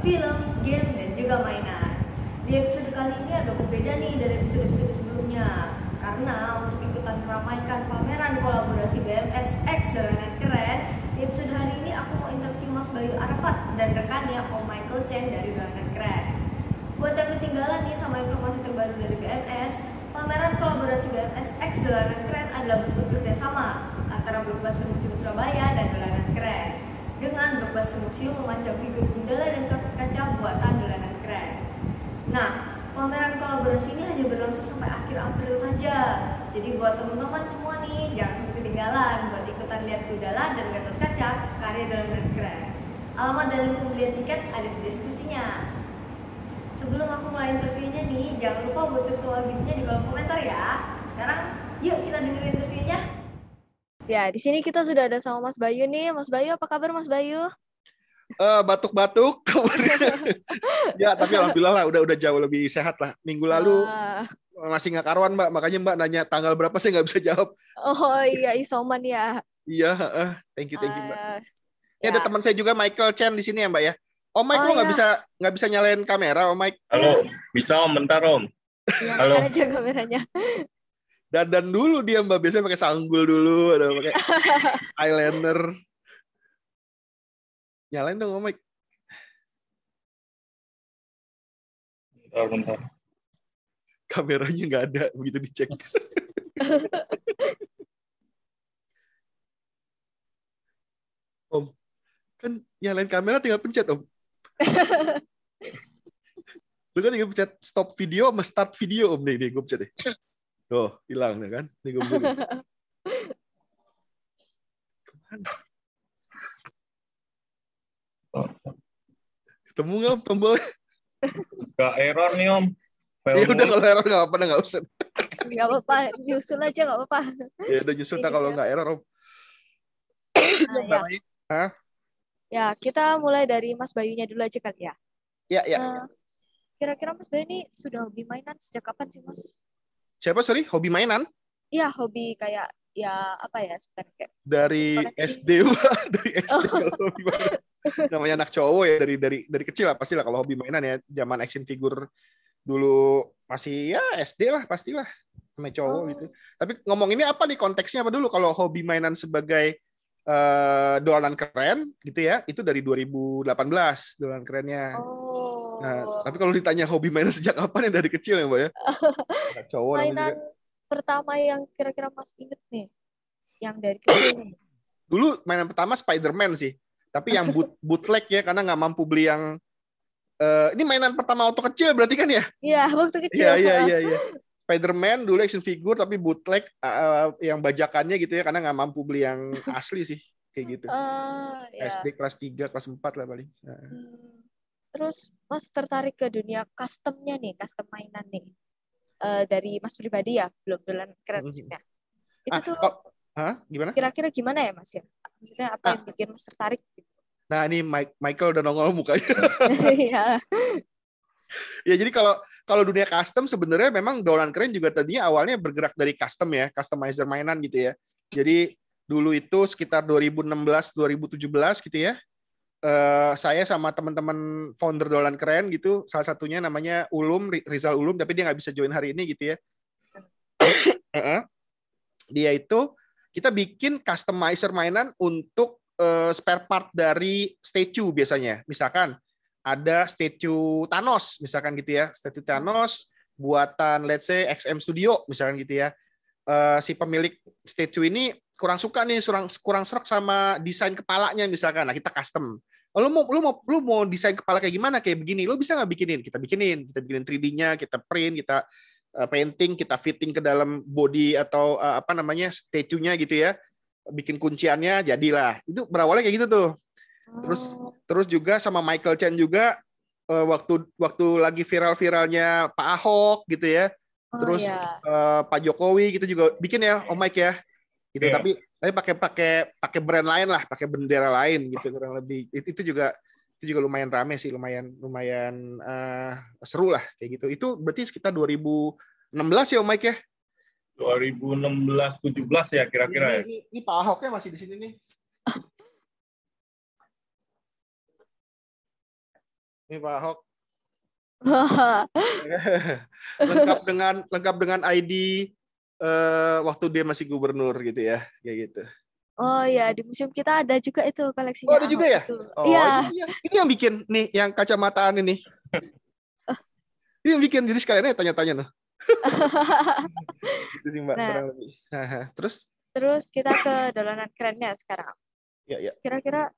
film, game, dan juga mainan. Di episode kali ini agak berbeda nih dari episode-episode sebelumnya, karena untuk ikutan meramaikan pameran kolaborasi BMS X Dolanan Keren, di episode hari ini aku mau interview Mas Bayu Arafat dan rekannya Om Michael Chen dari Dolanan Keren. Buat yang ketinggalan nih sama informasi terbaru dari BMS, pameran kolaborasi BMS X Dolanan Keren adalah bentuk kerjasama antara Blockbuster Museum Surabaya dan Dolanan Keren. Dengan Blockbuster Museum memajang figur gundala dan Gatot Kaca buatan Dolanan Keren. Nah, pameran kolaborasi ini hanya berlangsung sampai akhir April saja. Jadi buat teman-teman semua nih, jangan ketinggalan buat ikutan lihat gundala dan Gatot Kaca karya Dolanan Keren. Alamat dan link pembelian tiket ada di deskripsinya. Sebelum aku mulai interviewnya nih, jangan lupa buat virtual gift-nya di kolom komentar ya. Sekarang, yuk kita dengerin interviewnya. Ya, di sini kita sudah ada sama Mas Bayu nih. Mas Bayu, apa kabar Mas Bayu? Batuk-batuk. Ya, tapi alhamdulillah lah, udah jauh lebih sehat lah. Minggu lalu masih nggak karuan Mbak, makanya Mbak nanya tanggal berapa saya nggak bisa jawab. Oh iya, isoman ya. Iya, thank you Mbak. Ini Ya. ada teman saya juga Michael Chen di sini ya Mbak ya. Om Mike, lo nggak bisa nyalain kamera, Om Mike? Halo, bisa Om, bentar Om. Ya, halo. aja kameranya. Dan dulu dia Mbak biasanya pakai sanggul dulu, ada pakai eyeliner. Nyalain dong Om Mike. Bentar. Kameranya nggak ada, begitu dicek. Om, kan nyalain kamera tinggal pencet Om. Lu kan tinggal pencet stop video sama start video Om. Nih gue pencet deh. Tuh, hilang ya kan? Nih gue begini. Kemana? Ketemu nggak Om tombolnya? Gak error nih Om. Ya udah kalau error nggak apa-apa, nggak usah. Nggak apa-apa, nyusul aja nggak apa-apa. Ya udah nyusul kalau nggak error Om. Nah, ya. Ya, kita mulai dari Mas Bayunya dulu aja kali ya. Ya. Kira-kira Mas Bayu ini sudah hobi mainan sejak kapan sih Mas? Siapa sorry? Hobi mainan? Iya, hobi kayak ya apa ya sebenarnya kayak dari SD Mbak, dari SD kalau hobi mainan. Namanya anak cowok ya dari kecil lah pastilah kalau hobi mainan ya, zaman action figure dulu masih ya SD lah pastilah namanya cowok gitu. Tapi ngomong ini apa nih konteksnya apa dulu kalau hobi mainan sebagai dolanan keren gitu ya, itu dari 2018 dolanan kerennya. Nah, tapi kalau ditanya hobi mainan sejak kapan ya dari kecil ya Mbak ya. Cowok mainan pertama yang kira-kira Mas inget nih, yang dari kecil. Dulu mainan pertama Spider-Man sih, tapi yang bootleg ya karena nggak mampu beli yang ini mainan pertama waktu kecil berarti kan ya? Iya, waktu kecil. Iya. Spider-Man dulu action figure tapi bootleg yang bajakannya gitu ya karena nggak mampu beli yang asli sih kayak gitu. SD kelas 3, kelas 4 lah paling. Terus Mas tertarik ke dunia customnya nih, custom mainan nih. Dari Mas pribadi ya, belum dolanan keren maksudnya. Itu tuh gimana? Kira-kira gimana ya Mas ya? Maksudnya apa yang bikin Mas tertarik gitu? Nah, ini Michael udah nongol mukanya. Iya. Ya, jadi kalau dunia custom sebenarnya memang dolanan keren juga tadinya awalnya bergerak dari custom ya, customizer mainan gitu ya. Jadi dulu itu sekitar 2016-2017 gitu ya. Saya sama teman-teman founder dolanan keren gitu, salah satunya namanya Rizal Ulum, tapi dia nggak bisa join hari ini gitu ya. Dia itu kita bikin customizer mainan untuk spare part dari statue biasanya. Misalkan ada statue Thanos misalkan gitu ya, statue Thanos buatan let's say XM Studio misalkan gitu ya. Si pemilik statue ini kurang suka nih, kurang serak sama desain kepalanya misalkan. Nah, kita custom. Lu mau desain kepala kayak gimana? Kayak begini. Lu bisa nggak bikinin? Kita bikinin 3D-nya, kita print, kita painting, kita fitting ke dalam body atau statue-nya gitu ya. Bikin kunciannya, jadilah. Itu berawalnya kayak gitu tuh. Terus juga sama Michael Chen juga waktu lagi viral-viralnya Pak Ahok gitu ya. Terus Pak Jokowi gitu juga bikin ya Om Mike ya. Gitu tapi pakai brand lain lah, pakai bendera lain gitu kurang lebih. Itu juga lumayan rame sih, lumayan seru lah kayak gitu. Itu berarti sekitar 2016 ya Om Mike ya? 2016-17 ya kira-kira ya. Ini Pak Ahoknya masih di sini nih. Ini Pak Ahok. Wah, lengkap dengan ID waktu dia masih gubernur gitu ya, kayak gitu. oh ya, di museum kita ada juga itu Oh, koleksinya ada juga Ahok ya? itu. Oh, Iya. ini yang bikin nih, yang kacamataan ini. Ini yang bikin, jadi sekalian tanya-tanya noh. Itu sih Mbak, Nah, kurang lebih. terus kita ke dolanan kerennya sekarang. Ya. Kira-kira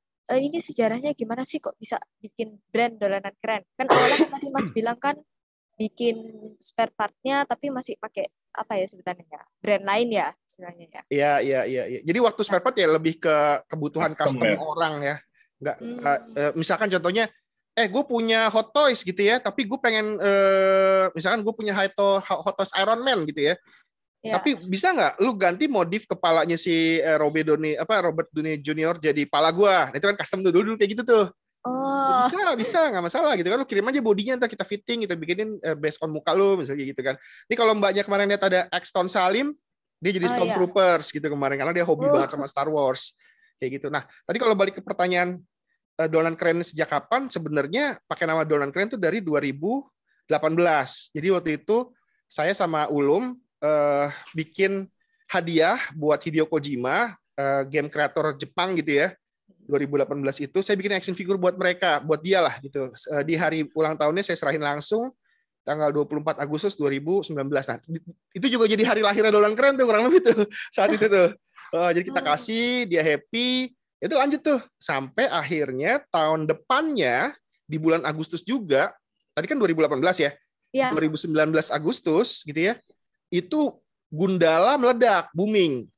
ini sejarahnya gimana sih kok bisa bikin brand dolanan keren? Kan awalnya kan tadi Mas bilang kan bikin spare part-nya tapi masih pakai apa ya sebutannya ya? Brand lain ya istilahnya ya. Iya. Jadi waktu spare part ya lebih ke kebutuhan custom ya. orang ya. Nggak, misalkan contohnya, gue punya Hot Toys gitu ya, tapi gue pengen, misalkan gue punya Hot Toys Iron Man gitu ya. Ya. Tapi bisa nggak lu ganti modif kepalanya si Robert Downey Junior jadi pala gua. Itu kan custom tuh dulu kayak gitu tuh. Oh. Bisa nggak masalah gitu kan. Lu kirim aja bodinya, ntar kita fitting, kita bikinin based on muka lu misalnya gitu kan. Ini kalau mbaknya kemarin lihat ada Axton Salim, dia jadi Stormtroopers gitu kemarin karena dia hobi banget sama Star Wars kayak gitu. Nah, tadi kalau balik ke pertanyaan dolanan keren sejak kapan, sebenarnya pakai nama dolanan keren itu dari 2018. Jadi waktu itu saya sama Ulum bikin hadiah buat Hideo Kojima, game kreator Jepang gitu ya. 2018 itu saya bikin action figure buat mereka, buat dia lah gitu. Di hari ulang tahunnya saya serahin langsung tanggal 24 Agustus 2019. Nah, itu juga jadi hari lahirnya Dolanan Keren tuh kurang lebih tuh saat itu tuh. Jadi kita kasih, dia happy, ya udah lanjut tuh sampai akhirnya tahun depannya di bulan Agustus juga. Tadi kan 2018 ya. 2019 Agustus gitu ya. Itu Gundala meledak, booming.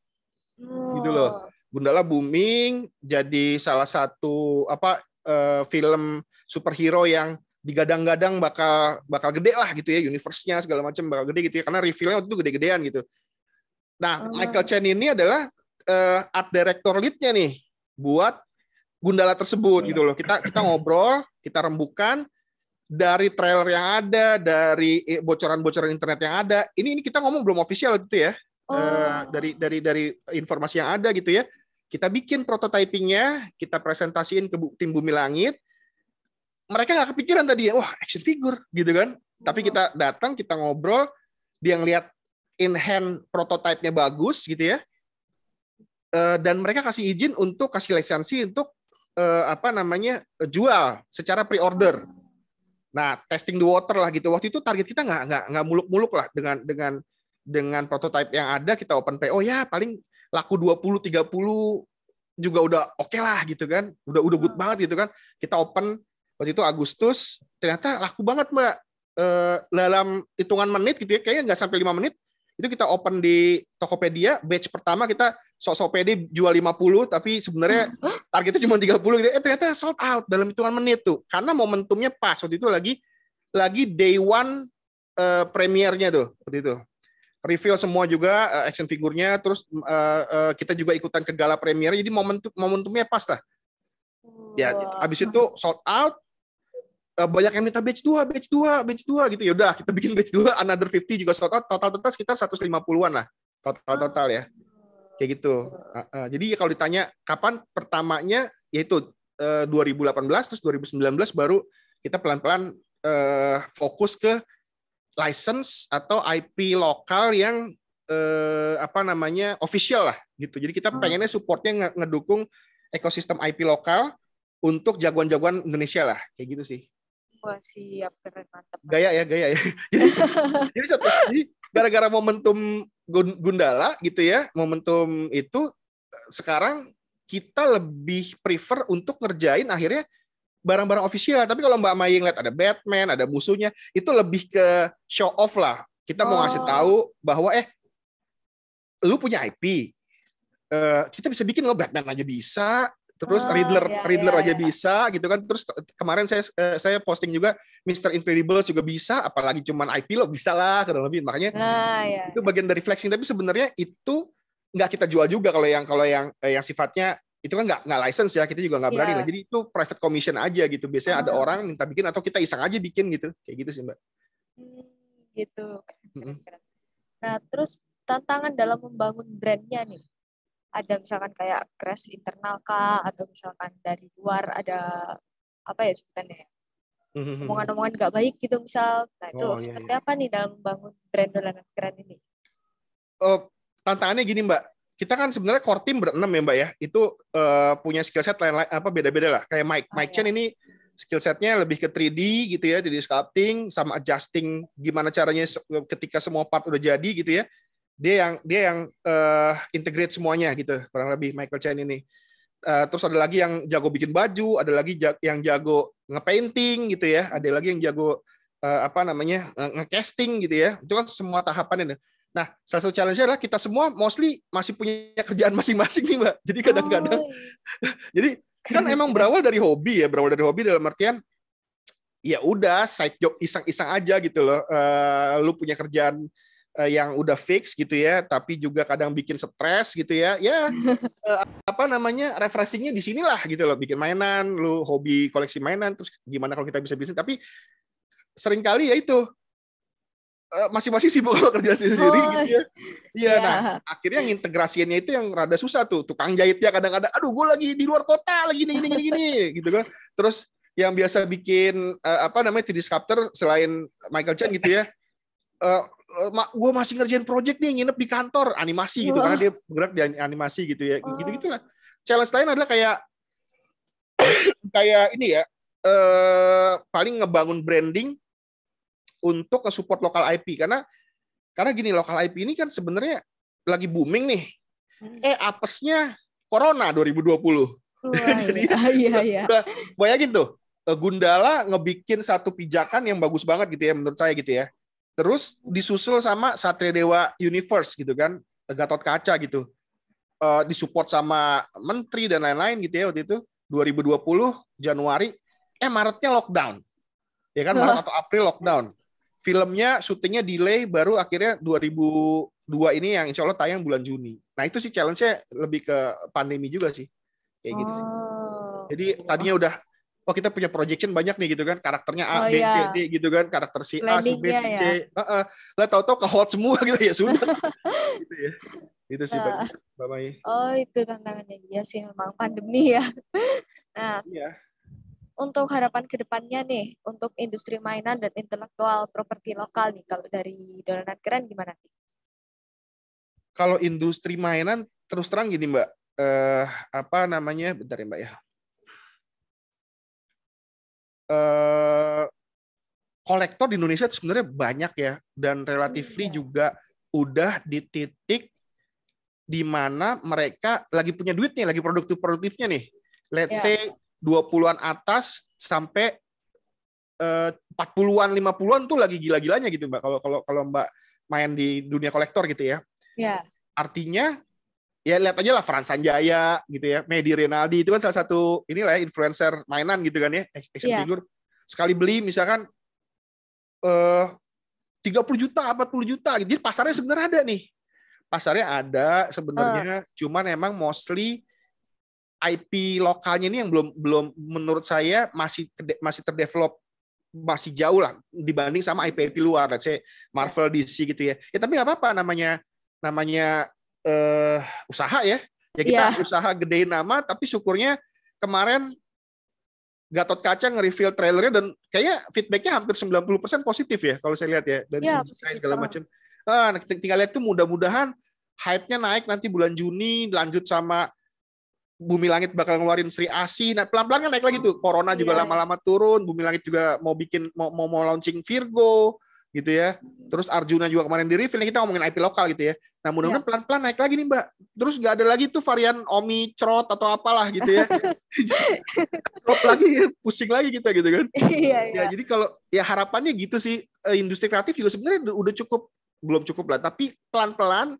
Gitu loh. Gundala booming, jadi salah satu film superhero yang digadang-gadang bakal gede lah gitu ya, universe-nya segala macam bakal gede gitu ya, karena reveal-nya waktu itu gede-gedean gitu. Nah, Michael Chen ini adalah art director lead-nya nih buat Gundala tersebut gitu loh. Kita ngobrol, kita rembukan dari trailer yang ada, dari bocoran-bocoran internet yang ada. Ini kita ngomong belum official gitu ya. Dari informasi yang ada gitu ya. Kita bikin prototypingnya, kita presentasiin ke tim Bumi Langit. Mereka nggak kepikiran tadi ya, wah action figure gitu kan. Tapi kita datang, kita ngobrol, dia ngeliat in hand prototype-nya bagus gitu ya. Dan mereka kasih izin untuk kasih lisensi untuk jual secara pre-order. Nah, testing the water lah gitu. Waktu itu target kita nggak muluk-muluk lah dengan prototype yang ada, kita open PO ya paling laku 20-30 juga udah oke lah gitu kan. Udah good banget gitu kan. Kita open waktu itu Agustus, ternyata laku banget Mbak. Dalam hitungan menit gitu ya, kayaknya nggak sampai 5 menit, itu kita open di Tokopedia, batch pertama kita sok-sok pede jual 50, tapi sebenarnya targetnya cuma 30 gitu. Ternyata sold out dalam hitungan menit tuh. Karena momentumnya pas waktu itu lagi day one premiernya tuh waktu itu. Reveal semua juga action figurnya, terus kita juga ikutan ke gala premier, jadi momentumnya pas lah. Ya, abis itu sold out, banyak yang minta batch 2 gitu. Ya udah, kita bikin batch 2, another 50 juga sold out, total sekitar 150-an lah. Total ya. Kayak gitu. Jadi kalau ditanya kapan pertamanya, yaitu 2018, terus 2019 baru kita pelan-pelan fokus ke license atau IP lokal yang official lah gitu. Jadi kita pengennya supportnya ngedukung ekosistem IP lokal untuk jagoan-jagoan Indonesia lah, kayak gitu sih. Wah, siap, keren, mantap. Gaya ya. Jadi gara-gara momentum Gundala gitu ya, momentum itu sekarang kita lebih prefer untuk ngerjain akhirnya barang-barang official. Tapi kalau Mbak Mai ngeliat ada Batman, ada musuhnya, itu lebih ke show off lah. Kita mau ngasih tahu bahwa lu punya IP, kita bisa bikin lo Batman aja bisa. Terus Riddler aja bisa gitu kan. Terus kemarin saya posting juga Mr. Incredible juga bisa, apalagi cuman IP lo bisa lah kurang lebih. Makanya itu bagian dari flexing, tapi sebenarnya itu nggak kita jual juga kalau yang sifatnya itu kan nggak license ya, kita juga nggak berani lah. Jadi itu private commission aja gitu. Biasanya ada orang minta bikin atau kita iseng aja bikin gitu. Kayak gitu sih Mbak. Gitu. Keren. Nah, terus tantangan dalam membangun brandnya nih. Ada misalkan kayak crash internal kah, atau misalkan dari luar ada apa ya sebutannya? omongan-omongan nggak baik gitu misal. Nah itu Oh, iya, seperti iya. apa nih dalam membangun brand dolanan keren ini? Tantangannya gini Mbak, kita kan sebenarnya core team berenam ya Mbak ya, itu punya skill set lain-lain apa beda-beda lah. Kayak Mike Chen Ya. ini skill setnya lebih ke 3D gitu ya, 3D sculpting sama adjusting gimana caranya ketika semua part udah jadi gitu ya. Dia yang integrate semuanya gitu, kurang lebih Michael Chen ini. Terus ada lagi yang jago bikin baju, ada lagi yang jago ngepainting gitu ya, ada lagi yang jago ngecasting gitu ya. Itu kan semua tahapannya. Nah, salah satu challenge adalah kita semua mostly masih punya kerjaan masing-masing nih, Mbak. Jadi kadang-kadang, jadi kan emang berawal dari hobi dalam artian ya udah side job iseng-iseng aja gitu loh. Lu punya kerjaan yang udah fix gitu ya, tapi juga kadang bikin stres gitu ya. Ya refreshingnya di sinilah gitu loh, bikin mainan, lu hobi koleksi mainan, terus gimana kalau kita bisa bisnis. Tapi seringkali ya itu masing-masing sibuk kalau kerja sendiri gitu ya. Iya, nah akhirnya integrasiannya itu yang rada susah tuh. Tukang jahitnya kadang-kadang, aduh gue lagi di luar kota, lagi gini gitu kan. Terus yang biasa bikin 3D sculptor selain Michael Chen gitu ya, gue masih ngerjain project nih, nginep di kantor animasi gitu, karena dia bergerak di animasi gitu ya, gitu-gitulah. Challenge lain adalah kayak ini ya, paling ngebangun branding untuk support lokal IP, karena gini, lokal IP ini kan sebenarnya lagi booming nih. Apesnya Corona 2020. Jadi iya. Bayangin tuh, Gundala ngebikin satu pijakan yang bagus banget gitu ya menurut saya gitu ya. Terus disusul sama Satria Dewa Universe gitu kan, Gatot Kaca gitu. Disupport sama menteri dan lain-lain gitu ya waktu itu 2020 Januari, Maretnya lockdown. Ya kan, Maret atau April lockdown. Filmnya syutingnya delay, baru akhirnya 2002 ini yang insya Allah tayang bulan Juni. Nah itu sih challenge-nya lebih ke pandemi juga sih. Kayak gitu sih. Jadi tadinya udah, kita punya projection banyak nih gitu kan, karakternya A, B, C, D gitu kan, karakter si A, si B, si C. Lah tahu-tahu ke-hold semua gitu ya, sudah. Gitu ya. Itu sih Mbak Mai. Oh itu tantangannya, dia sih memang pandemi ya. Nah, iya. Untuk harapan ke depannya nih, untuk industri mainan dan intelektual properti lokal nih, kalau dari Dolanan Keren gimana nih? Kalau industri mainan, terus terang gini Mbak, bentar ya Mbak ya. Kolektor di Indonesia itu sebenarnya banyak ya, dan relatively juga udah di titik di mana mereka lagi punya duit nih, lagi produktifnya nih. Let's say 20-an atas sampai 40-an, 50-an tuh lagi gila-gilanya gitu Mbak. Kalau Mbak main di dunia kolektor gitu ya. Artinya ya lihat aja lah Frans Sanjaya gitu ya, Medi Rinaldi itu kan salah satu inilah ya, influencer mainan gitu kan ya, action figure. Sekali beli misalkan 30 juta, 40 juta gitu. Jadi pasarnya sebenarnya ada nih. Pasarnya ada sebenarnya, cuman emang mostly IP lokalnya ini yang belum menurut saya masih terdevelop, masih jauh lah dibanding sama IP luar, let's say Marvel, DC gitu ya. Ya tapi nggak apa-apa, namanya usaha ya. Ya kita usaha gedein nama, tapi syukurnya kemarin Gatot Kaca nge-reveal trailernya dan kayaknya feedbacknya hampir 90% positif ya kalau saya lihat ya, dari segi segala macam. Tinggal lihat tuh, mudah-mudahan hype-nya naik nanti bulan Juni, lanjut sama Bumi Langit bakal ngeluarin Sri Asi. Nah, pelan-pelan kan naik lagi tuh. Corona juga lama-lama turun. Bumi Langit juga mau launching Virgo gitu ya. Terus Arjuna juga kemarin di reveal. Kita ngomongin IP lokal gitu ya. Nah, mudah-mudahan pelan-pelan naik lagi nih, Mbak. Terus nggak ada lagi tuh varian Omi Crot atau apalah gitu ya. Drop lagi, pusing lagi kita gitu kan. Ya, jadi kalau ya harapannya gitu sih, industri kreatif juga sebenarnya udah belum cukup lah, tapi pelan-pelan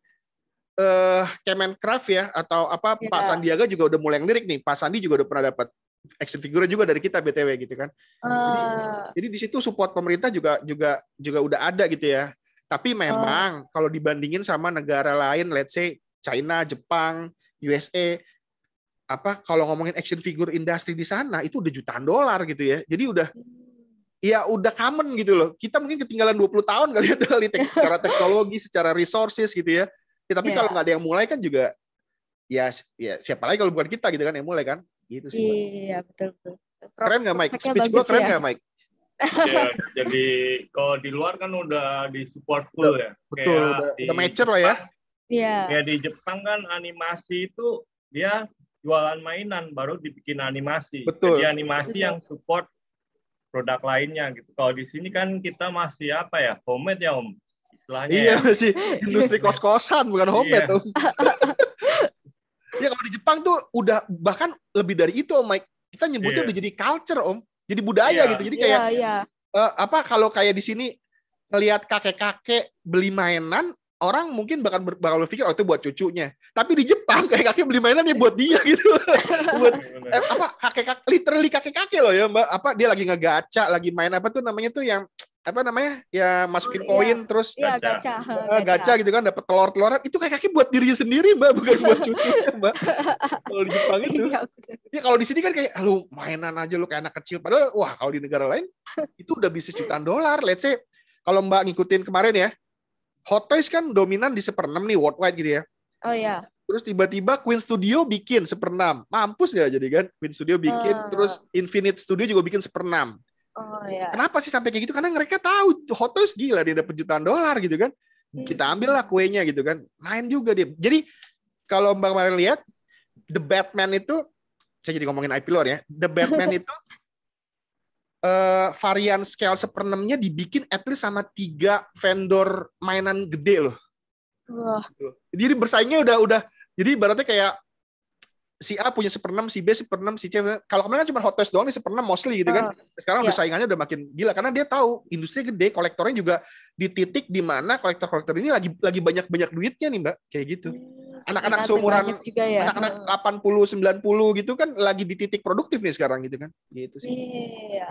Kemenkraf ya atau Pak Sandiaga juga udah mulai ngelirik nih. Pak Sandi juga udah pernah dapat action figure juga dari kita BTW gitu kan. Jadi di situ support pemerintah juga udah ada gitu ya. Tapi memang kalau dibandingin sama negara lain, let's say China, Jepang, USA, kalau ngomongin action figure industri di sana itu udah jutaan dolar gitu ya. Jadi udah common gitu loh. Kita mungkin ketinggalan 20 tahun kali ya secara teknologi, secara resources gitu ya. Tapi kalau nggak ada yang mulai kan juga ya siapa lagi kalau bukan kita gitu kan yang mulai kan, gitu sih Mbak. Iya betul. Keren nggak Mike? Speech gue keren nggak Mike? Ya, jadi kalau di luar kan udah di support full ya. Betul, Kayak di udah mature lah ya. Iya. Kayak di Jepang kan animasi itu dia jualan mainan baru dibikin animasi. Betul. Jadi animasi yang support produk lainnya gitu. Kalau di sini kan kita masih apa ya? Homemade ya, Om. Istilahnya Iya, ya. masih industri kos-kosan bukan homemade, Iya. Om. Ya kalau di Jepang tuh udah bahkan lebih dari itu, Om Mike. Kita nyebutnya Iya. udah jadi culture, Om. Jadi budaya Iya. gitu. Jadi kayak Iya. apa kalau kayak di sini ngelihat kakek-kakek beli mainan, orang mungkin bakal berpikir oh itu buat cucunya. Tapi di Jepang kakek-kakek beli mainan ya buat dia gitu. Buat apa kakek-kakek literally kakek-kakek loh ya, Mbak. Apa dia lagi ngegaca, lagi main apa tuh namanya tuh yang apa namanya? Ya masukin Oh, koin iya. terus Iya, gacha. gacha gitu kan dapat telur-teloran. Itu kakek-kakek buat dirinya sendiri, Mbak, bukan buat cucunya, Mbak. Kalau di Jepang itu. Iya, bener. Ya kalau di sini kan kayak lu mainan aja lu kayak anak kecil. Padahal wah kalau di negara lain itu udah bisnis jutaan dolar. Let's say kalau Mbak ngikutin kemarin ya, Hot Toys kan dominan di 1/6 nih worldwide gitu ya. Oh ya. Terus tiba-tiba Queen Studio bikin 1/6. Mampus ya jadi kan? Queen Studio bikin, terus Infinite Studio juga bikin 1/6. Oh ya. Kenapa sih sampai kayak gitu? Karena mereka tahu Hot Toys gila dia dapat jutaan dolar gitu kan. Kita ambil lah kuenya gitu kan. Main juga dia. Jadi kalau Mbak kemarin lihat The Batman itu, saya jadi ngomongin IP lore ya. The Batman itu varian scale 1/6-nya dibikin at least sama 3 vendor mainan gede loh. Wah. Jadi bersaingnya udah. Jadi ibaratnya kayak si A punya 1/6, si B 1/6, si C. Kalau kemarin kan cuma Hot Toys doang nih 1/6 mostly gitu kan. Sekarang udah saingannya udah makin gila karena dia tahu industri gede, kolektornya juga di titik di mana kolektor-kolektor ini lagi banyak duitnya nih, Mbak, kayak gitu. Anak-anak seumuran ya. anak-anak 80 90 gitu kan lagi di titik produktif nih sekarang gitu kan. Gitu sih. Iya,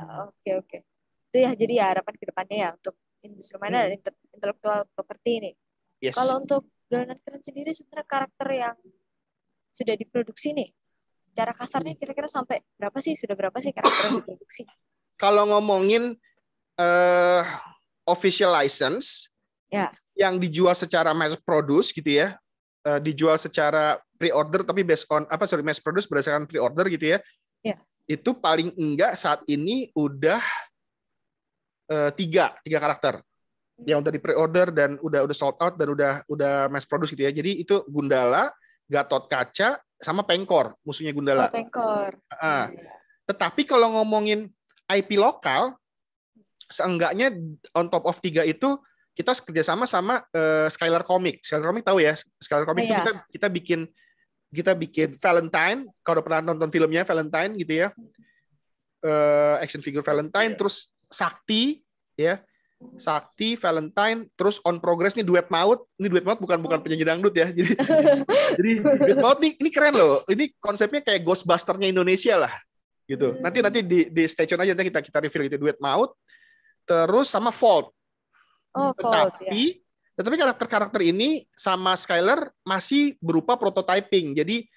oke. Itu ya jadi ya harapan ke depannya ya untuk industri mainan dan intellectual property ini. Yes. Kalau untuk dolanan keren sendiri sebenarnya karakter yang sudah diproduksi nih. Secara kasarnya kira-kira sampai berapa sih? Sudah berapa sih karakter yang diproduksi? Kalau ngomongin official license ya, yang dijual secara mass produce gitu ya, dijual secara pre-order tapi mass produce berdasarkan pre-order gitu ya. Ya. Itu paling enggak saat ini udah 3 karakter yang udah di pre-order dan udah sold out dan udah mass produce gitu ya. Jadi itu Gundala, Gatot Kaca, sama Pengkor, musuhnya Gundala. Pengkor. Tetapi kalau ngomongin IP lokal, seenggaknya on top of 3 itu kita kerjasama sama Skylar Comic. Skylar Comic tahu ya? Skylar Comic itu kita bikin Valentine. Kalau udah pernah nonton filmnya Valentine gitu ya, action figure Valentine, terus Sakti ya. Sakti, Valentine, terus On Progress nih Duet Maut. Ini Duet Maut bukan penyanyi dangdut ya. Jadi Duet Maut nih ini keren loh. Ini konsepnya kayak Ghostbuster-nya Indonesia lah. Gitu. Nanti di stay tune aja nanti kita review gitu Duet Maut. Terus sama Vault. Tetapi karakter-karakter ini sama Skylar masih berupa prototyping. Jadi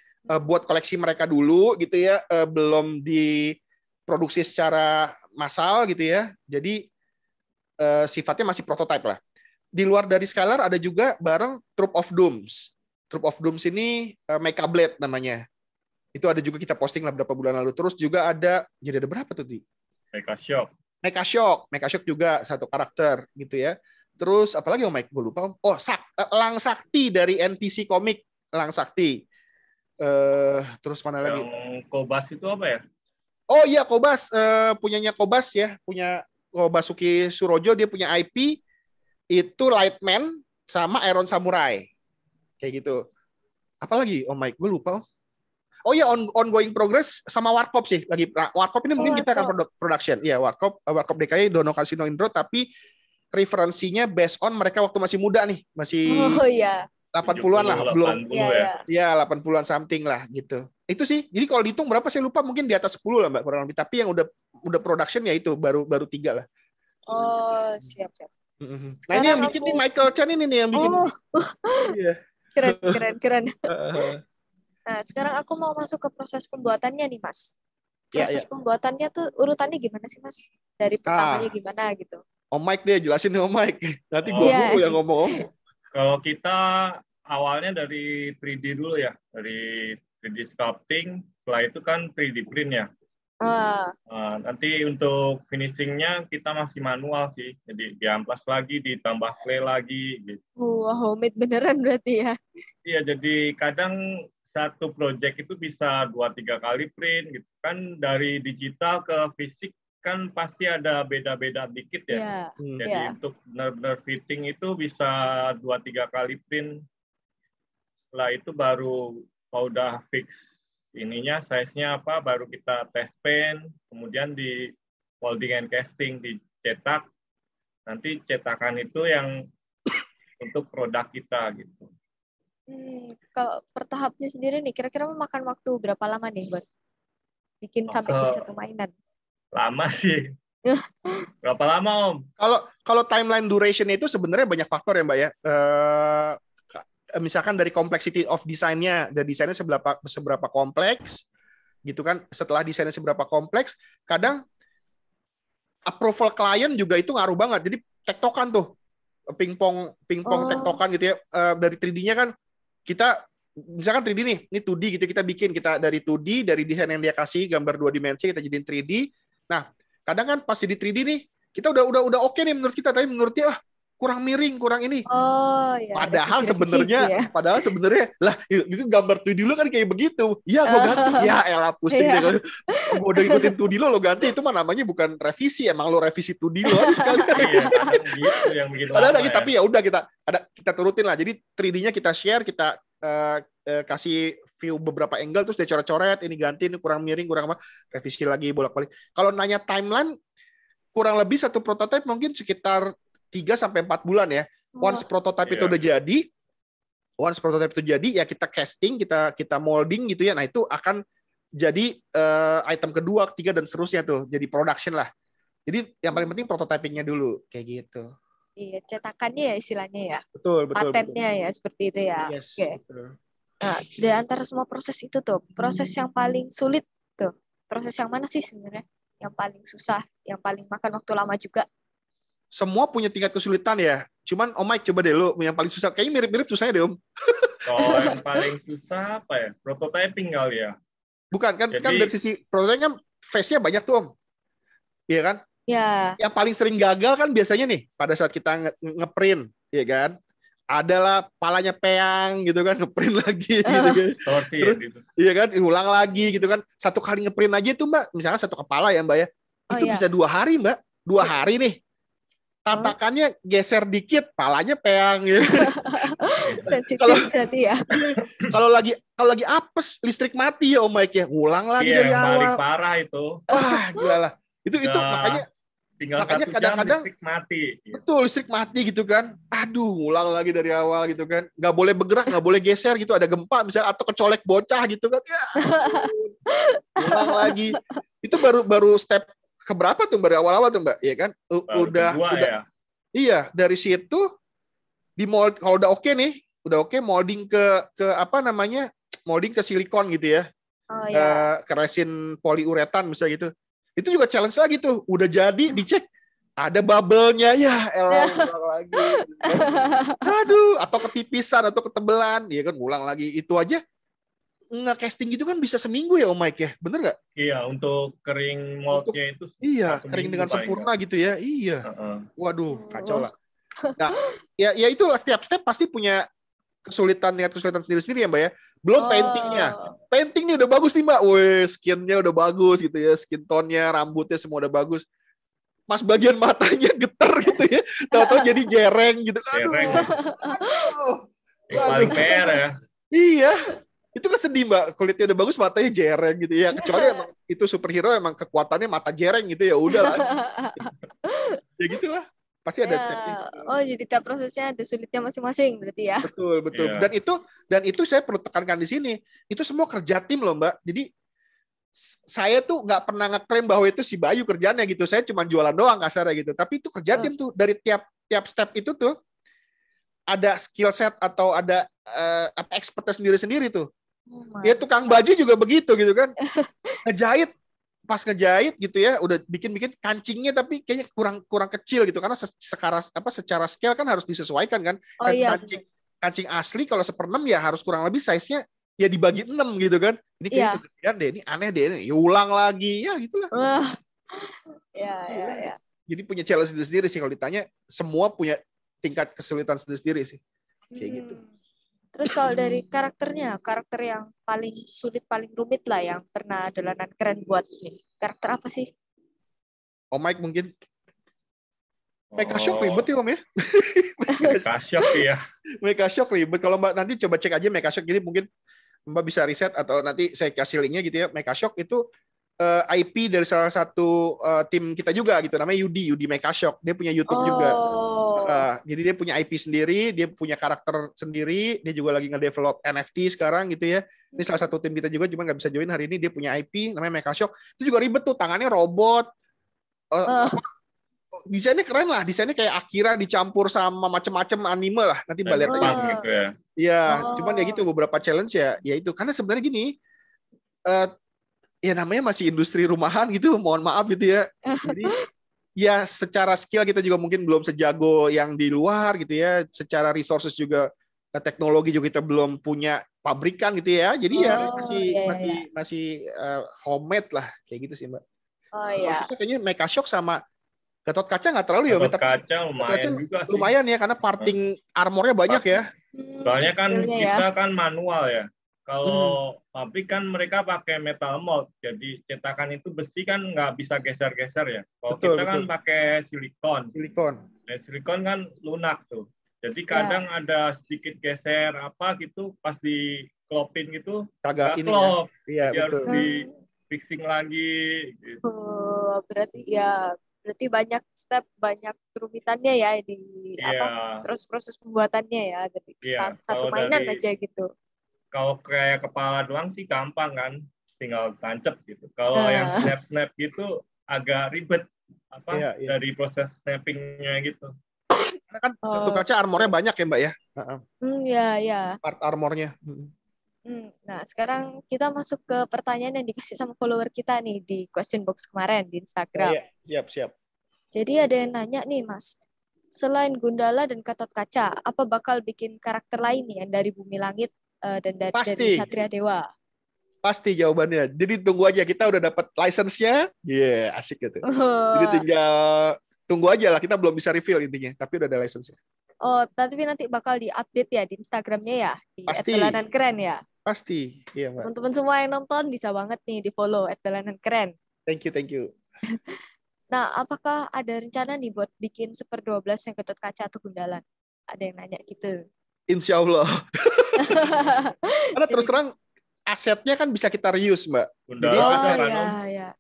buat koleksi mereka dulu gitu ya, belum diproduksi secara massal gitu ya. Jadi sifatnya masih prototype lah. Di luar dari Skylar ada juga bareng Troop of Dooms. Troop of Dooms ini Mecha Blade namanya. Itu ada juga kita posting lah beberapa bulan lalu. Terus juga ada, jadi ada berapa tuh di? Mecha Shock juga satu karakter gitu ya. Terus apalagi Mike gue lupa. Oh, Lang Sakti dari NPC Comic, Lang Sakti. Terus mana lagi? Yang Kobas itu apa ya? Oh iya Kobas, punyanya Kobas ya, punya Basuki Surojo, dia punya IP itu Lightman sama Iron Samurai kayak gitu. Apalagi Mike gue lupa. Oh iya ongoing progress sama Warkop sih lagi. Warkop ini mungkin kita akan production. Iya Warkop DKI Dono Casino Indro, tapi referensinya based on mereka waktu masih muda nih, masih 80-an lah, belum. Ya 80-an something lah gitu. Itu sih. Jadi kalau dihitung berapa saya lupa, mungkin di atas 10 lah Mbak kurang lebih. Tapi yang udah production ya itu baru 3 lah. Oh, siap. Nah, ini yang bikin nih Michael Chan ini nih yang bikin. Iya. Keren. Nah, sekarang aku mau masuk ke proses pembuatannya nih, Mas. Proses pembuatannya tuh urutannya gimana sih, Mas? Dari pertamanya gimana gitu. Mike deh, jelasin nih Mike. Nanti gua yang ngomong. Kalau kita awalnya dari 3D dulu ya, dari 3D sculpting, setelah itu kan 3D print ya. Ah, Nanti untuk finishingnya kita masih manual sih, jadi diamplas lagi, ditambah clay lagi gitu. wah, homemade beneran berarti ya. Iya, jadi kadang satu project itu bisa 2-3 kali print gitu kan, dari digital ke fisik kan pasti ada beda-beda dikit ya. Iya, Jadi iya. untuk benar-benar fitting itu bisa 2-3 kali print. Setelah itu baru kalau udah fix ininya size-nya apa, baru kita test paint, kemudian di molding and casting, dicetak. Nanti cetakan itu yang untuk produk kita gitu. Kalau per tahapnya sendiri nih, kira-kira memakan waktu berapa lama nih buat bikin sampai jadi satu mainan? Lama sih. Berapa lama, Om? Kalau timeline duration itu sebenarnya banyak faktor ya, Mbak ya. Misalkan dari complexity of desainnya, dari desainnya seberapa kompleks, gitu kan. Setelah desainnya seberapa kompleks, kadang approval klien juga itu ngaruh banget. Jadi tektokan tuh, pingpong tektokan gitu ya. Dari 3D-nya kan kita misalkan 3D nih, ini 2D gitu kita bikin, kita dari 2D, dari desain yang dia kasih gambar 2 dimensi kita jadiin 3D. Nah, kadang kan pas jadi 3D nih, kita udah oke nih menurut kita, tapi menurut dia kurang miring, kurang ini. Oh, ya. Padahal Revisi, sebenarnya lah itu gambar 2D lo kan kayak begitu. Iya, gue ganti. Ya elah pusing deh. Gue udah ikutin 2D lo ganti, itu mah namanya bukan revisi, emang lo revisi 2D lo aja sekali. Iya, kadang gitu yang bikin lama ya. Tapi ya udah kita turutin lah. Jadi 3D-nya kita share, kita kasih view beberapa angle, terus dia coret-coret, ini ganti, ini kurang miring, kurang apa, revisi lagi bolak-balik. Kalau nanya timeline, kurang lebih satu prototipe mungkin sekitar 3-4 bulan ya. Once prototipe itu udah jadi, ya kita casting, kita molding gitu ya. Nah, itu akan jadi item kedua, ketiga dan seterusnya tuh, jadi production lah. Jadi yang paling penting prototypingnya dulu kayak gitu. Iya, cetakannya ya istilahnya ya. Betul. Patennya ya seperti itu ya. Yes, Oke. betul. Nah, dari antara semua proses itu tuh, proses yang paling sulit tuh, proses yang mana sih sebenarnya? Yang paling susah, yang paling makan waktu lama juga? Semua punya tingkat kesulitan ya. Cuman Om Mike coba deh lo yang paling susah. Kayaknya mirip-mirip susahnya deh Om. Kalau yang paling susah apa ya? Prototyping kali ya. Bukan kan dari sisi prototyping kan phase-nya banyak tuh Om. Iya kan? Ya. Yang paling sering gagal kan biasanya nih pada saat kita ngeprint, ya kan? Adalah palanya peang gitu kan, ngeprint lagi gitu kan. Terus, gitu. Iya kan, ulang lagi gitu kan. Satu kali ngeprint aja itu Mbak, misalnya satu kepala ya Mbak ya. Itu bisa 2 hari Mbak. 2 hari nih. Tatakannya geser dikit, palanya peang gitu. Sensitif berarti ya. Kalau lagi apes, listrik mati ya Om Mike ya. Ulang lagi dari awal. Paling parah itu. Wah, gila lah. Itu makanya kadang-kadang listrik mati. Betul, listrik mati gitu kan. Aduh, ngulang lagi dari awal gitu kan. Nggak boleh bergerak, nggak boleh geser gitu. Ada gempa misalnya atau kecolek bocah gitu kan. Ya, ulang lagi. Itu baru step keberapa tuh dari awal-awal tuh Mbak? Iya kan? Udah. Ya? Iya, dari situ di mold kalau udah oke nih, molding ke apa namanya? Molding ke silikon gitu ya. Ke resin poliuretan misalnya gitu. Itu juga challenge lagi tuh. Udah jadi dicek ada bubble-nya ya, ulang lagi. Aduh, atau ketipisan atau ketebelan, ya kan ngulang lagi. Itu aja nge-casting gitu kan bisa seminggu ya Om Mike ya, bener nggak? Iya, untuk kering moldnya itu. Iya, kering dengan sempurna gitu ya. Iya. Waduh, kacau lah. Nah, ya itulah setiap step pasti punya kesulitan sendiri-sendiri ya Mbak ya. Belum paintingnya. Paintingnya udah bagus nih Mbak. Wih, skinnya udah bagus gitu ya. Skin tone-nya, rambutnya semua udah bagus. Pas bagian matanya getar gitu ya. Tahu-tahu jadi jereng gitu. Aduh. Paling PR ya. Iya. Itu kan sedih Mbak. Kulitnya udah bagus, matanya jereng gitu ya. Kecuali emang itu superhero emang kekuatannya mata jereng gitu ya. Udah lah. Ya gitulah. Pasti ada stepnya. Oh, jadi tiap prosesnya ada sulitnya masing-masing berarti ya. Betul. Yeah. Dan itu saya perlu tekankan di sini. Itu semua kerja tim loh, Mbak. Jadi saya tuh nggak pernah ngeklaim bahwa itu si Bayu kerjanya gitu. Saya cuma jualan doang kasarnya gitu. Tapi itu kerja tim tuh dari tiap step itu tuh ada skill set atau ada expertise sendiri-sendiri tuh. Ya tukang baju juga begitu gitu kan. Pas ngejahit gitu ya, udah bikin kancingnya tapi kayaknya kurang kecil gitu karena secara scale kan harus disesuaikan kan. Kancing asli kalau 1/6 ya harus kurang lebih size-nya ya dibagi 6 gitu kan. Ini kayaknya Iya. kegedean deh, ini aneh deh, ini ulang lagi, ya gitulah. Wah. Ya. Jadi punya challenge sendiri sih kalau ditanya, semua punya tingkat kesulitan sendiri sih. Kayak gitu. Terus kalau dari karakternya, karakter yang paling sulit, paling rumit lah yang pernah dolanan keren buat nih. Karakter apa sih? Oh Mike mungkin. Mecha Shock ribet ya Om ya. Mecha Shock ya. Mecha Shock ribet. Kalau Mbak nanti coba cek aja Mecha Shock, jadi mungkin Mbak bisa riset atau nanti saya kasih linknya gitu ya. Mecha Shock itu IP dari salah satu tim kita juga gitu, namanya Yudi Mecha Shock. Dia punya YouTube juga. Jadi dia punya IP sendiri, dia punya karakter sendiri, dia juga lagi nge-develop NFT sekarang gitu ya. Ini salah satu tim kita juga, cuma nggak bisa join hari ini. Dia punya IP namanya Mecha Shock. Itu juga ribet tuh, tangannya robot. Desainnya keren lah, desainnya kayak Akira dicampur sama macem-macem anime lah. Nanti Mbak lihat aja. Gitu ya. Iya, cuman ya gitu beberapa challenge ya itu karena sebenarnya gini, ya namanya masih industri rumahan gitu, mohon maaf gitu ya. Jadi ya secara skill kita juga mungkin belum sejago yang di luar gitu ya. Secara resources juga, teknologi juga kita belum punya pabrikan gitu ya. Jadi ya masih homemade lah kayak gitu sih Mbak. Khususnya kayaknya Mecha Shock sama Gatot Kaca nggak terlalu ya, Gatot Kaca lumayan juga sih. Lumayan ya, karena parting armornya banyak ya. Soalnya kan kita kan manual ya. Kalau pabrik kan mereka pakai metal mold, jadi cetakan itu besi kan nggak bisa geser-geser ya. Kalau kita kan pakai silikon. Silikon kan lunak tuh. Jadi kadang ada sedikit geser apa gitu, pas diklopin gitu nggak klop. Iya, jadi harus di fixing lagi. Gitu. Berarti banyak step, banyak kerumitannya ya terus proses pembuatannya ya. Jadi satu mainan aja gitu. Kalau kayak kepala doang sih gampang kan, tinggal tancap gitu. Kalau yang snap gitu agak ribet dari proses snappingnya gitu. Karena kan Gatot Kaca armornya banyak ya Mbak ya. Iya. Part armornya. Nah, sekarang kita masuk ke pertanyaan yang dikasih sama follower kita nih di question box kemarin di Instagram. Siap. Jadi ada yang nanya nih, Mas. Selain Gundala dan Gatot Kaca, apa bakal bikin karakter lain nih yang dari Bumi Langit dan dari Satria Dewa? Pasti jawabannya. Jadi tunggu aja, kita udah dapat license-nya. Asik gitu. Jadi tinggal tunggu aja lah, kita belum bisa reveal intinya, tapi udah ada license-nya. Tapi nanti bakal di-update ya di Instagram-nya ya, di @dolanan_keren ya. Pasti, iya Mbak. Teman-teman semua yang nonton bisa banget nih di-follow @dolanan_keren. Thank you. Nah, apakah ada rencana nih buat bikin Super 12 yang Gatot Kaca atau Gundala? Ada yang nanya gitu. Insya Allah. Karena terus terang asetnya kan bisa kita reuse Mbak. Gundala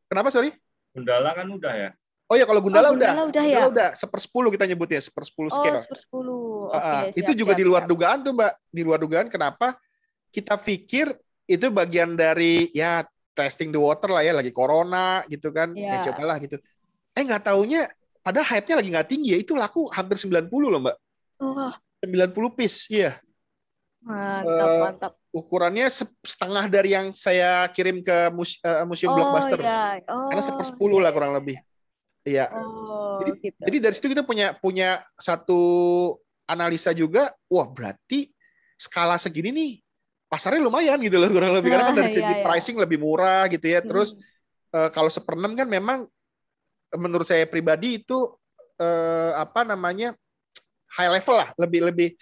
Kenapa sorry? Gundala kan udah ya. Oh ya kalau Gundala udah 1/10 kita nyebutnya 1/10 scale. 1/10. Itu juga di luar dugaan tuh Mbak. Di luar dugaan kenapa? Kita pikir itu bagian dari ya testing the water lah ya, lagi corona gitu kan. Ya cobalah gitu. Nggak taunya padahal hype-nya lagi nggak tinggi ya, itu laku hampir 90 loh Mbak. 90 piece, iya. Mantap. Ukurannya setengah dari yang saya kirim ke museum Blockbuster. Karena 1/10 lah kurang lebih. Iya. Jadi dari situ kita punya satu analisa juga, wah berarti skala segini nih pasarnya lumayan gitu loh kurang lebih, karena kan dari segi pricing lebih murah gitu ya. Terus kalau 1/6 kan memang menurut saya pribadi itu high level lah, lebih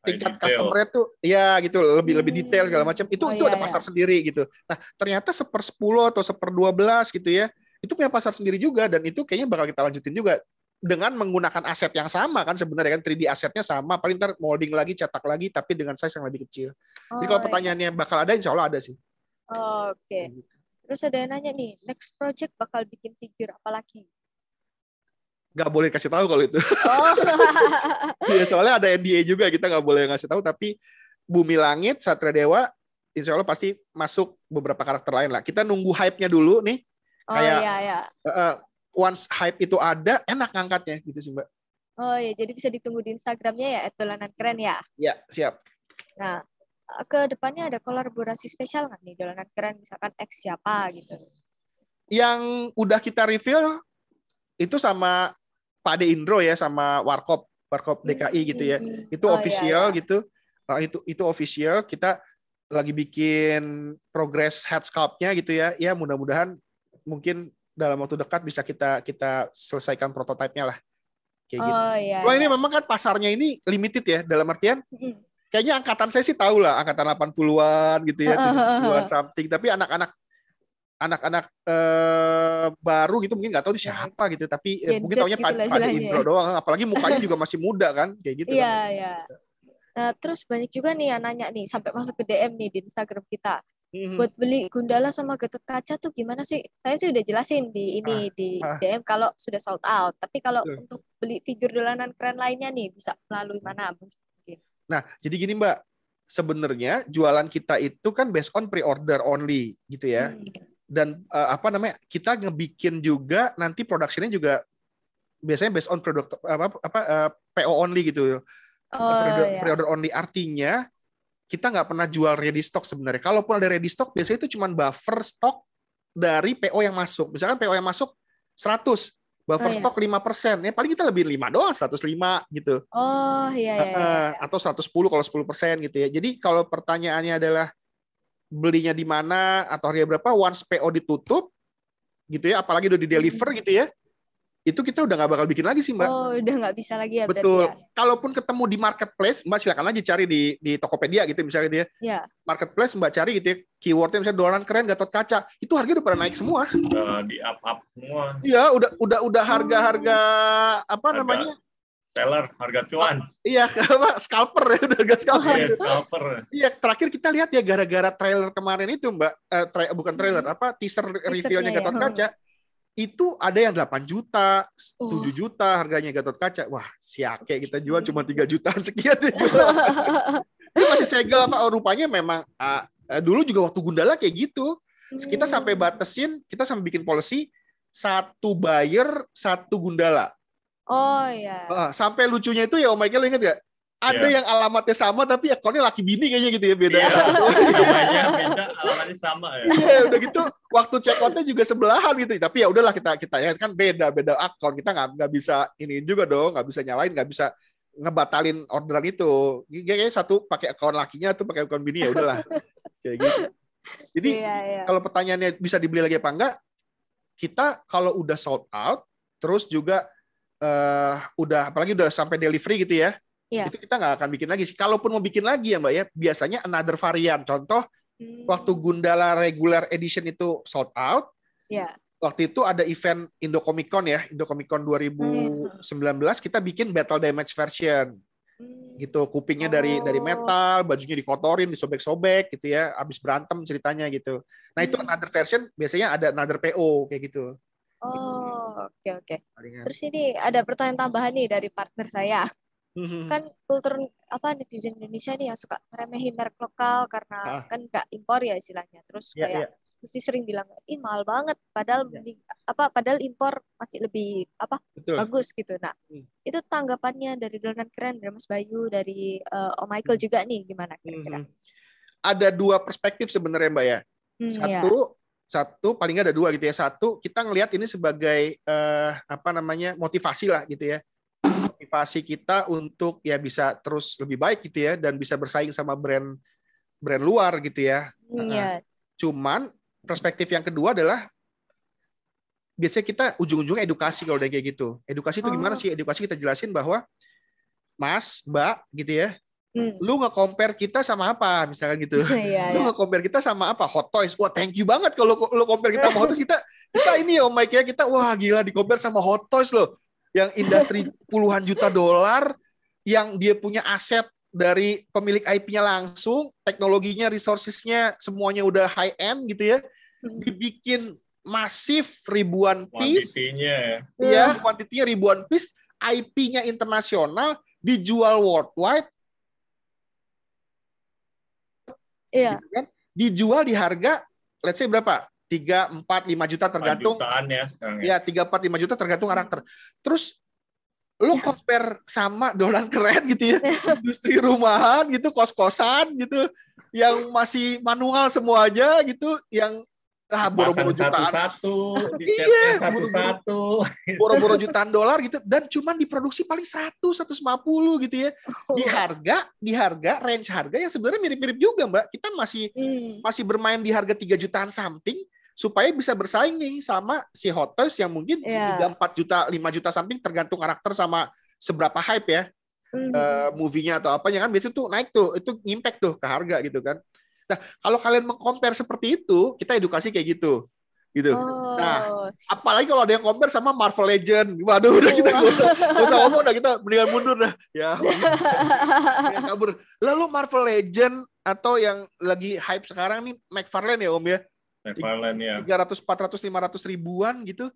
tingkat customer-nya tuh ya gitu, lebih detail segala macam. Itu ada pasar sendiri gitu. Nah, ternyata 1/10 atau 1/12 gitu ya. Itu punya pasar sendiri juga, dan itu kayaknya bakal kita lanjutin juga dengan menggunakan aset yang sama kan sebenarnya kan, 3D asetnya sama, paling ntar molding lagi, cetak lagi tapi dengan size yang lebih kecil. Jadi kalau pertanyaannya bakal ada, insya Allah ada sih. Oke. Terus ada yang nanya nih, next project bakal bikin figure apa lagi? Nggak boleh kasih tahu kalau itu. Ya, soalnya ada NDA juga, kita nggak boleh ngasih tahu, tapi Bumi Langit, Satria Dewa, insya Allah pasti masuk beberapa karakter lain lah. Kita nunggu hype-nya dulu nih. Once hype itu ada, enak ngangkatnya gitu sih Mbak. Jadi bisa ditunggu di Instagramnya ya @dolanan_keren ya. Ya, siap. Nah, ke depannya ada kolaborasi spesial nggak nih Dolanan Keren, misalkan X siapa gitu? Yang udah kita reveal itu sama Pak Ade Indro ya, sama Warkop DKI gitu ya. Itu official gitu. Itu official. Kita lagi bikin progress head sculpt-nya gitu ya. Ya mudah-mudahan mungkin dalam waktu dekat bisa kita selesaikan prototipe-nya lah. Kayak gitu. Oh iya. Ini memang kan pasarnya ini limited ya, dalam artian kayaknya angkatan saya sih tahu lah, angkatan 80-an gitu ya, 70-an something. Tapi anak-anak baru gitu mungkin nggak tahu siapa gitu, tapi mungkin taunya Pak Indro doang, apalagi mukanya juga masih muda kan, kayak gitu. Iya, kan. iya. Nah, terus banyak juga nih yang nanya nih, sampai masuk ke DM nih di Instagram kita. Buat beli Gundala sama Gatot Kaca tuh gimana sih? Saya sih udah jelasin di DM kalau sudah sold out. Tapi kalau untuk beli figur dolanan keren lainnya nih bisa melalui mana? Mungkin. Nah, jadi gini Mbak, sebenarnya jualan kita itu kan based on pre-order only gitu ya. Dan kita ngebikin juga nanti production-nya juga biasanya based on product PO only gitu. Pre-order only artinya kita nggak pernah jual ready stock sebenarnya. Kalaupun ada ready stock, biasanya itu cuma buffer stock dari PO yang masuk. Misalkan PO yang masuk 100, buffer stock 5%. Ya paling kita lebih 5 doang, 105 gitu. Oh iya. Atau 110 kalau 10% gitu ya. Jadi kalau pertanyaannya adalah belinya di mana atau harga berapa, once PO ditutup gitu ya, apalagi udah di deliver gitu ya, itu kita udah nggak bakal bikin lagi sih Mbak. Oh, udah nggak bisa lagi ya. Betul. Ya. Kalaupun ketemu di marketplace, Mbak silakan aja cari di Tokopedia gitu misalnya gitu ya. Ya. Marketplace Mbak cari gitu ya, keywordnya misalnya dolanan keren Gatot Kaca, itu harga udah pada naik semua. Di up semua. Iya, udah harga namanya? Seller, harga cuan. Iya, scalper ya, udah harga scalper. Iya, scalper. Iya, terakhir kita lihat ya gara-gara trailer kemarin itu Mbak, bukan trailer, teaser reveal-nya Gatot Kaca. Itu ada yang 8 juta, 7 juta harganya Gatot Kaca. Wah, siake kita jual cuma 3 jutaan sekian deh jual. Itu masih segel rupanya memang dulu juga waktu Gundala kayak gitu. Kita sampai batasin, kita sampai bikin policy 1 buyer 1 Gundala. Oh iya. Sampai lucunya itu ya Om Michael, lo ingat gak? Ada yang alamatnya sama tapi akunnya laki bini kayaknya gitu ya, beda. Namanya beda, alamatnya sama ya. Iya, udah gitu waktu check out-nya juga sebelahan gitu. Tapi ya udahlah kita ya kan beda akun. Kita nggak bisa ini juga dong, nggak bisa nyalain, nggak bisa ngebatalin orderan itu. Kayaknya satu pakai akun lakinya, tuh pakai akun bini, ya udahlah. Kayak gitu. Jadi kalau pertanyaannya bisa dibeli lagi apa enggak, kita kalau udah sold out, terus juga apalagi udah sampai delivery gitu ya. Itu kita nggak akan bikin lagi. Kalaupun mau bikin lagi ya Mbak ya, biasanya another varian. Contoh, waktu Gundala regular edition itu sold out, waktu itu ada event Indocomic-Con ya, Indocomic-Con 2019, kita bikin battle damage version. Gitu, kupingnya dari metal, bajunya dikotorin, disobek-sobek gitu ya, habis berantem ceritanya gitu. Nah, itu another version, biasanya ada another PO kayak gitu. Oh, oke. Terus ini ada pertanyaan tambahan nih dari partner saya. Kan kultur netizen Indonesia nih yang suka ngeremehin merek lokal karena kan nggak impor ya istilahnya. Terus kayak mesti sering bilang mahal banget padahal padahal impor masih lebih bagus gitu. Nah, itu tanggapannya dari dolanan keren dari Mas Bayu, dari Om Michael juga nih gimana kira-kira? Ada 2 perspektif sebenarnya Mbak ya. Satu paling nggak ada 2 gitu ya. Satu, kita ngelihat ini sebagai motivasi lah gitu ya. Motivasi kita untuk ya bisa terus lebih baik gitu ya, dan bisa bersaing sama brand luar gitu ya. Cuman perspektif yang kedua adalah biasanya kita ujung-ujungnya edukasi kalau udah kayak gitu. Edukasi itu gimana sih? Edukasi kita jelasin bahwa Mas, Mbak gitu ya, lu nge-compare kita sama apa misalkan gitu. Lu nge-compare kita sama apa? Hot Toys. Wah, thank you banget kalau lu compare kita sama Hot Toys. Kita ini Om Mike ya, kita wah gila di-compare sama Hot Toys loh. Yang industri puluhan juta $, yang dia punya aset dari pemilik IP-nya langsung, teknologinya, resources-nya semuanya udah high end gitu ya. Dibikin masif ribuan piece. Kuantitinya ribuan piece, IP-nya internasional, dijual worldwide. Gitu kan? Dijual di harga let's say berapa? 3, 4, 5 juta tergantung. 4 jutaan ya sekarang ya. 3, 4, 5 juta tergantung karakter. Terus lu compare sama dolanan keren gitu ya, industri rumahan gitu, kos-kosan gitu, yang masih manual semuanya gitu, yang Boro-boro jutaan. Satu-satu, Iya, dicetnya satu-satu. Boro-boro jutaan dolar gitu, dan cuman diproduksi paling 100, 150 gitu ya. Di harga range harga yang sebenarnya mirip-mirip juga, Mbak. Kita masih bermain di harga 3 jutaan something supaya bisa bersaing nih sama si Hot Toys yang mungkin 3, 4 juta, 5 juta something tergantung karakter sama seberapa hype ya. Movie-nya atau apanya kan biasanya tuh naik tuh, itu impact tuh ke harga gitu kan. Nah, kalau kalian meng-compare seperti itu, kita edukasi kayak gitu. Nah, apalagi kalau ada yang compare sama Marvel Legend. Waduh, udah kita nggak usah ngomong, udah kita mendingan mundur dah. Ya, kabur. Lalu Marvel Legend atau yang lagi hype sekarang nih McFarlane ya Om ya. McFarlane ya. 300, 400, 500 ribuan gitu.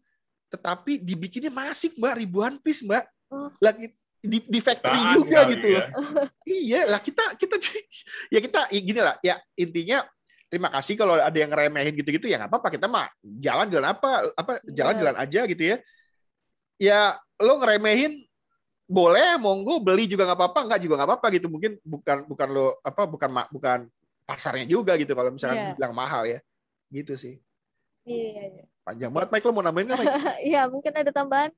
Tetapi dibikinnya masif, Mbak, ribuan piece, Mbak. Lagi di factory juga gitu loh. Iya lah, kita ya kita gini lah ya, intinya terima kasih kalau ada yang ngeremehin gitu-gitu ya nggak apa-apa, kita mah jalan-jalan jalan-jalan aja gitu ya. Ya lo ngeremehin boleh, monggo, beli juga nggak apa-apa, enggak juga nggak apa-apa gitu. Mungkin bukan lo bukan pasarnya juga gitu kalau misalnya bilang mahal ya. Gitu sih. Iya. Panjang banget, Mike, lo mau nambahin nggak, Mike? Iya, mungkin ada tambahan.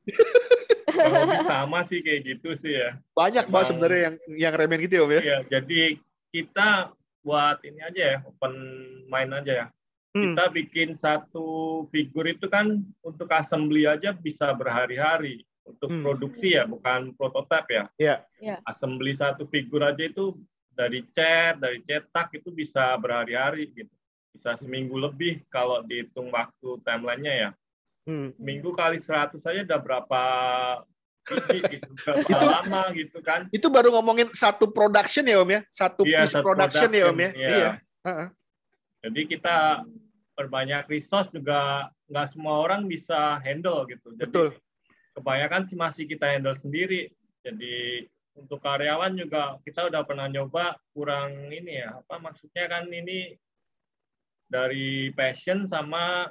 Sama sih kayak gitu sih ya. Banyak banget sebenarnya yang remen gitu ya Om ya. Iya, jadi kita buat ini aja ya, open main aja ya. Kita bikin satu figur itu kan untuk assembly aja bisa berhari-hari. Untuk produksi ya, bukan prototipe ya. Iya. Assembly satu figur aja itu dari cetak itu bisa berhari-hari gitu. Bisa seminggu lebih kalau dihitung waktu timelinenya ya. Minggu kali 100 saja udah berapa gitu, berapa lama gitu kan. Itu baru ngomongin satu production ya Om ya, satu piece production ya Om ya. Iya. Jadi kita perbanyak resource juga, nggak semua orang bisa handle gitu. Jadi betul. Kebanyakan sih masih kita handle sendiri. Jadi untuk karyawan juga kita udah pernah nyoba, kurang ini ya, maksudnya kan ini dari passion sama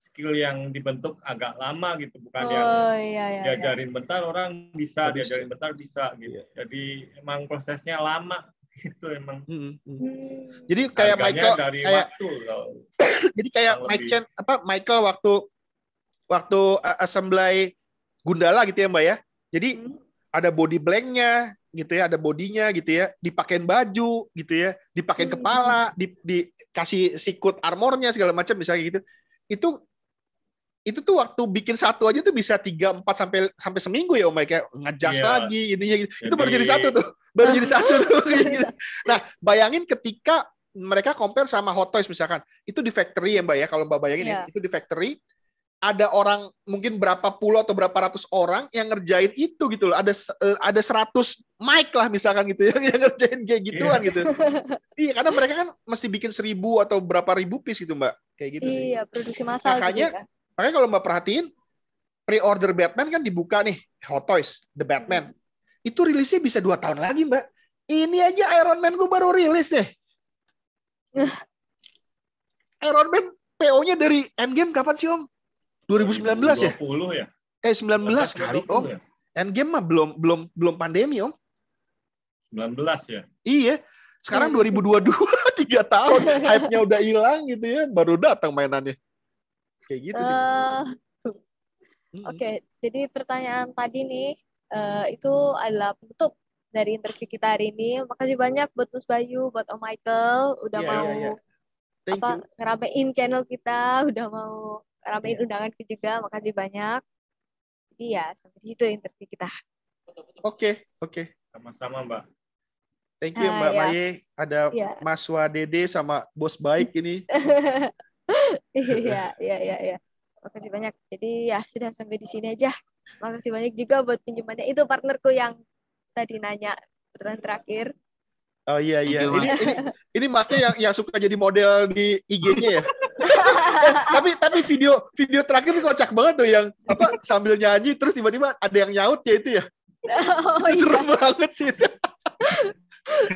skill yang dibentuk agak lama gitu, bukan yang diajarin bentar orang bisa, diajarin bentar bisa gitu. Jadi emang prosesnya lama gitu emang. Jadi kayak Michael dari waktu loh. Jadi kayak Michael waktu assembly Gundala gitu ya Mbak ya. Jadi ada body blanknya gitu ya, ada bodinya gitu ya, dipakein baju gitu ya, dipakein kepala, dikasih sikut armornya segala macam misalnya gitu. Itu tuh waktu bikin satu aja tuh bisa 3-4 sampai seminggu ya Om, kayak ngejas lagi ininya gitu. Itu baru jadi satu tuh. Nah, bayangin ketika mereka compare sama Hot Toys misalkan. Itu di factory ya Mbak ya, kalau Mbak bayangin ya, itu di factory ada orang mungkin berapa puluh atau berapa ratus orang yang ngerjain itu gitu loh. Ada 100 mic lah misalkan gitu yang ngerjain kayak gituan gitu. Iya, karena mereka kan mesti bikin 1000 atau berapa ribu piece gitu Mbak. Kayak gitu sih. Iya, produksi massal gitu ya. Makanya kalau Mbak perhatiin, pre-order Batman kan dibuka nih, Hot Toys, The Batman. Itu rilisnya bisa 2 tahun lagi, Mbak. Ini aja Iron Man gue baru rilis deh. Iron Man PO-nya dari Endgame kapan sih, Om? 2019 ya? 2020 ya? 19 kali, Om. Ya? Endgame mah belum pandemi, Om. 19 ya? Iya. Sekarang 2022, 3 tahun. Hype-nya udah hilang gitu ya, baru datang mainannya. Kayak gitu sih. Oke, jadi pertanyaan tadi nih itu adalah penutup dari interview kita hari ini. Makasih banyak buat Mas Bayu, buat Om Michael udah mau ngeramein channel kita, udah mau ngeramein undangan kita juga. Makasih banyak. Jadi ya sampai di situ interview kita. Oke. Sama-sama Mbak. Thank you Mbak Maye. Ada Mas Wadede sama Bos Baik ini. Iya. Makasih banyak. Jadi ya sudah sampai di sini aja. Makasih banyak juga buat pinjamannya. Itu partnerku yang tadi nanya pertanyaan terakhir. Oh iya. Ini Masnya yang suka jadi model di IG-nya ya. tapi video terakhir ini kocak banget tuh yang sambil nyanyi terus tiba-tiba ada yang nyaut ya itu ya. Serem banget sih.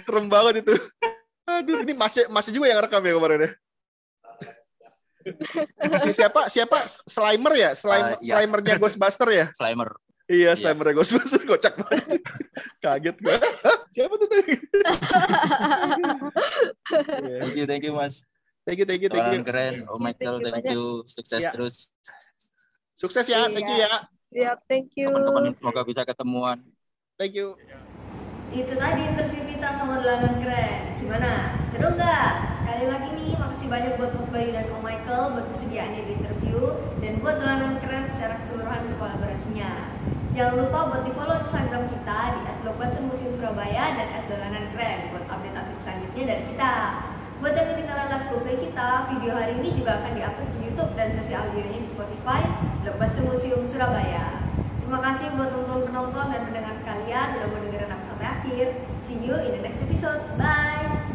Serem banget itu. Aduh, ini masih juga yang rekam ya kemarin ya. Siapa Slimer ya? Slimernya Ghostbuster ya? Slimer. Iya, Slimernya Ghostbuster, kocak banget. Kaget gue. Siapa tuh tadi? Thank you Mas. Thank you. Dolanan keren. Oh Michael, Thank you thank you. Sukses Ya. terus. Sukses ya, thank you ya. Siap, thank you. Teman-teman semoga bisa ketemuan. Thank you. Itu tadi interview kita sama Dolanan Keren. Gimana? Seru nggak? Sekali lagi nih, makasih banyak buat Mas Bayu dan Om Michael buat kesediaannya di interview dan buat Dolanan Keren secara keseluruhan untuk kolaborasinya. Jangan lupa buat di follow Instagram kita di @blockbustermuseum_surabaya dan @dolanankeren buat update-update selanjutnya dari kita. Buat yang ketinggalan live GoPay kita, video hari ini juga akan diupload di YouTube dan versi audionya di Spotify Blockbuster Museum Surabaya. Terima kasih buat penonton dan pendengar sekalian udah mau dengerin aku sampai akhir. See you in the next episode. Bye.